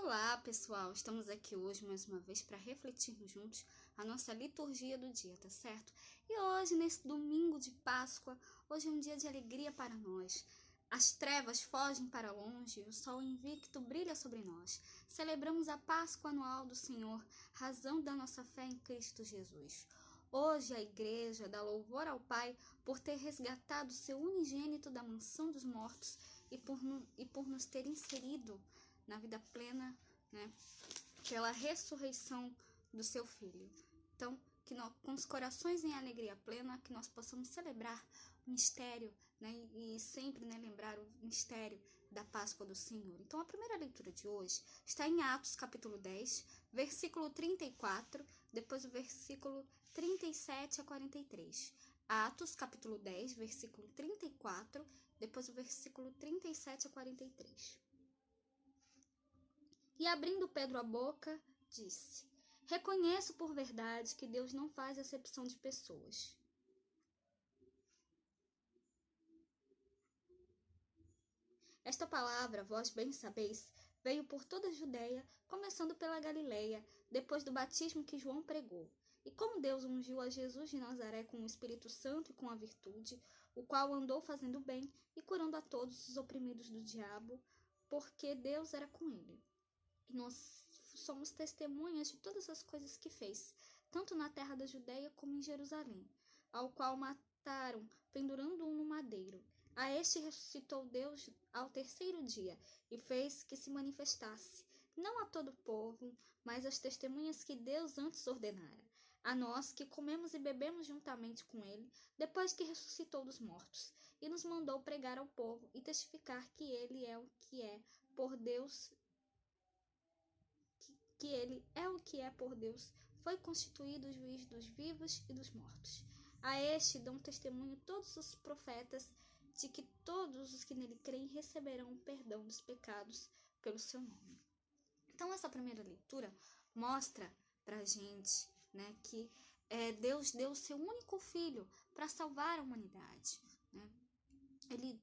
Olá, pessoal! Estamos aqui hoje mais uma vez para refletirmos juntos a nossa liturgia do dia, tá certo? E hoje, nesse domingo de Páscoa, hoje é um dia de alegria para nós. As trevas fogem para longe, o sol invicto brilha sobre nós. Celebramos a Páscoa anual do Senhor, razão da nossa fé em Cristo Jesus. Hoje a Igreja dá louvor ao Pai por ter resgatado seu unigênito da mansão dos mortos e por nos ter inserido na vida plena, né, pela ressurreição do seu Filho. Então, que nós, com os corações em alegria plena, que nós possamos celebrar o mistério, né, e sempre, né, lembrar o mistério da Páscoa do Senhor. Então, a primeira leitura de hoje está em Atos, capítulo 10, versículo 34, depois o versículo 37 a 43. Atos, capítulo 10, versículo 34, depois o versículo 37 a 43. E abrindo Pedro a boca, disse: Reconheço por verdade que Deus não faz acepção de pessoas. Esta palavra, vós bem sabeis, veio por toda a Judéia, começando pela Galileia, depois do batismo que João pregou. E como Deus ungiu a Jesus de Nazaré com o Espírito Santo e com a virtude, o qual andou fazendo bem e curando a todos os oprimidos do diabo, porque Deus era com ele. E nós somos testemunhas de todas as coisas que fez, tanto na terra da Judéia como em Jerusalém, ao qual mataram, pendurando-o no madeiro. A este ressuscitou Deus ao terceiro dia, e fez que se manifestasse, não a todo o povo, mas às testemunhas que Deus antes ordenara, a nós que comemos e bebemos juntamente com ele, depois que ressuscitou dos mortos, e nos mandou pregar ao povo e testificar que ele é o que é por Deus, que ele é o que é por Deus, foi constituído juiz dos vivos e dos mortos. A este dão testemunho todos os profetas de que todos os que nele creem receberão o perdão dos pecados pelo seu nome. Então, essa primeira leitura mostra pra gente, né, que Deus deu o seu único filho para salvar a humanidade, né? Ele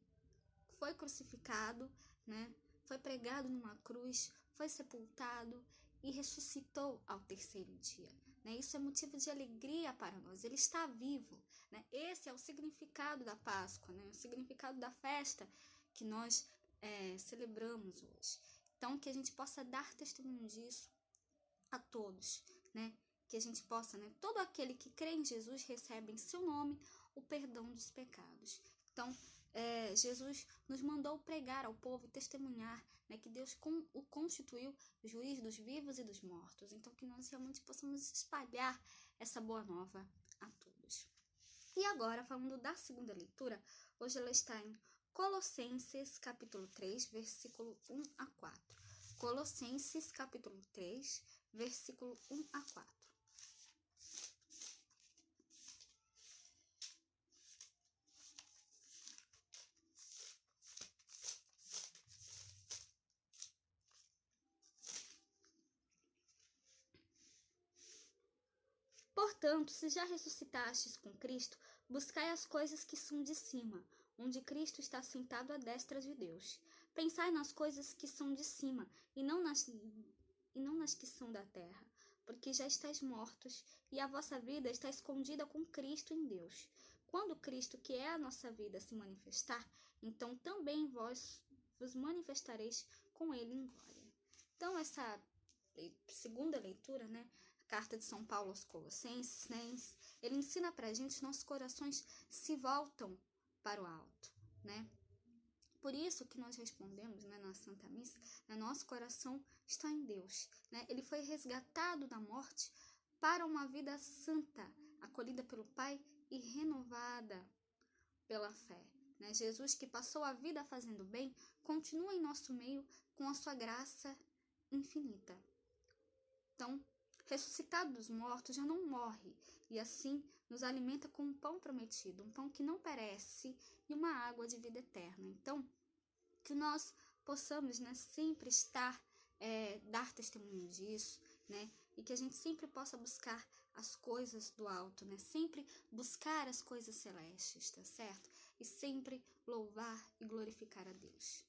foi crucificado, né? Foi pregado numa cruz, foi sepultado e ressuscitou ao terceiro dia, né? Isso é motivo de alegria para nós. Ele está vivo, né? Esse é o significado da Páscoa, né? O significado da festa que nós celebramos hoje. Então, que a gente possa dar testemunho disso a todos, né? Que a gente possa, né? Todo aquele que crê em Jesus recebe em seu nome o perdão dos pecados. Então, Jesus nos mandou pregar ao povo e testemunhar, né, que Deus o constituiu juiz dos vivos e dos mortos. Então, que nós realmente possamos espalhar essa boa nova a todos. E agora, falando da segunda leitura, hoje ela está em Colossenses, capítulo 3, versículo 1 a 4. Colossenses, capítulo 3, versículo 1 a 4. Portanto, se já ressuscitastes com Cristo, buscai as coisas que são de cima, onde Cristo está sentado à destra de Deus. Pensai nas coisas que são de cima, e não nas que são da terra, porque já estáis mortos, e a vossa vida está escondida com Cristo em Deus. Quando Cristo, que é a nossa vida, se manifestar, então também vós vos manifestareis com ele em glória. Então, essa segunda leitura, né? Carta de São Paulo aos Colossenses, né? Ele ensina pra gente que nossos corações se voltam para o alto, né? Por isso que nós respondemos, né, na Santa Missa, né, nosso coração está em Deus, né? Ele foi resgatado da morte para uma vida santa, acolhida pelo Pai e renovada pela fé, né? Jesus, que passou a vida fazendo bem, continua em nosso meio com a sua graça infinita. Então, ressuscitado dos mortos, já não morre, e assim nos alimenta com um pão prometido, um pão que não perece e uma água de vida eterna. Então, que nós possamos, né, sempre dar testemunho disso, né, e que a gente sempre possa buscar as coisas do alto, né, sempre buscar as coisas celestes, tá certo? E sempre louvar e glorificar a Deus.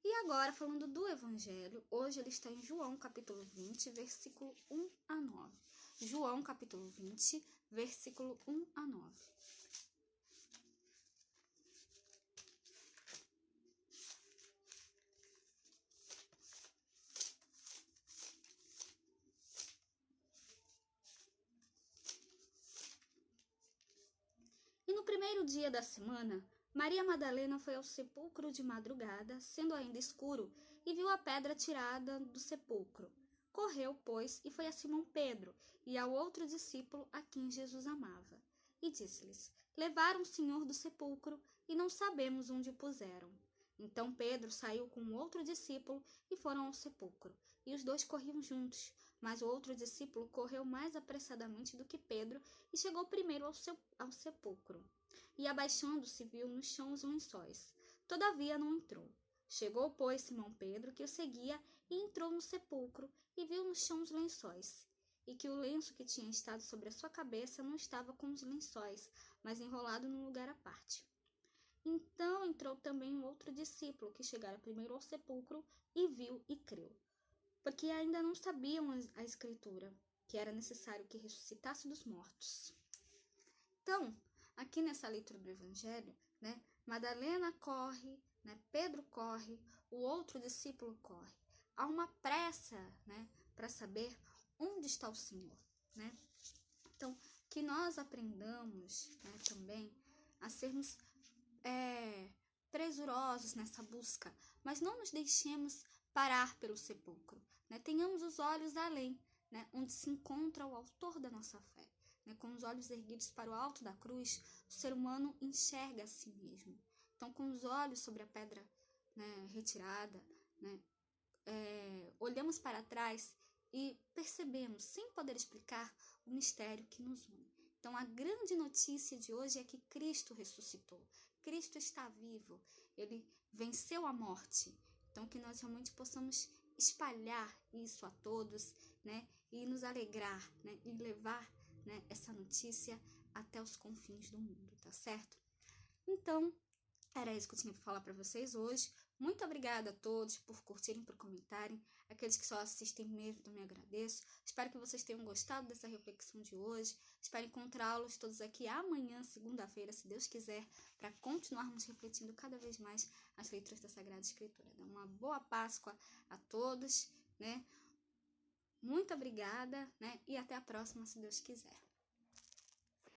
E agora, falando do Evangelho, hoje ele está em João, capítulo 20, versículo 1 a 9. João, capítulo 20, versículo 1 a 9. E no primeiro dia da semana, Maria Madalena foi ao sepulcro de madrugada, sendo ainda escuro, e viu a pedra tirada do sepulcro. Correu, pois, e foi a Simão Pedro e ao outro discípulo a quem Jesus amava. E disse-lhes: Levaram o Senhor do sepulcro e não sabemos onde o puseram. Então Pedro saiu com o outro discípulo e foram ao sepulcro. E os dois corriam juntos, mas o outro discípulo correu mais apressadamente do que Pedro e chegou primeiro ao sepulcro. E abaixando-se viu no chão os lençóis. Todavia não entrou. Chegou, pois, Simão Pedro, que o seguia, e entrou no sepulcro, e viu no chão os lençóis, e que o lenço que tinha estado sobre a sua cabeça não estava com os lençóis, mas enrolado num lugar à parte. Então entrou também um outro discípulo, que chegara primeiro ao sepulcro, e viu e creu, porque ainda não sabiam a Escritura, que era necessário que ressuscitasse dos mortos. Então, aqui nessa leitura do Evangelho, Madalena corre, Pedro corre, o outro discípulo corre. Há uma pressa, para saber onde está o Senhor, Então, que nós aprendamos, também a sermos presurosos nessa busca, mas não nos deixemos parar pelo sepulcro, Tenhamos os olhos além, onde se encontra o autor da nossa fé. Com os olhos erguidos para o alto da cruz, o ser humano enxerga a si mesmo. Então, com os olhos sobre a pedra retirada, olhamos para trás e percebemos, sem poder explicar, o mistério que nos une. Então, a grande notícia de hoje é que Cristo ressuscitou. Cristo está vivo. Ele venceu a morte. Então, que nós realmente possamos espalhar isso a todos, e nos alegrar, e levar essa notícia até os confins do mundo, tá certo? Então, era isso que eu tinha para falar para vocês hoje. Muito obrigada a todos por curtirem, por comentarem. Aqueles que só assistem mesmo, também agradeço. Espero que vocês tenham gostado dessa reflexão de hoje. Espero encontrá-los todos aqui amanhã, segunda-feira, se Deus quiser, para continuarmos refletindo cada vez mais as leituras da Sagrada Escritura. Uma boa Páscoa a todos, Muito obrigada, e até a próxima, se Deus quiser.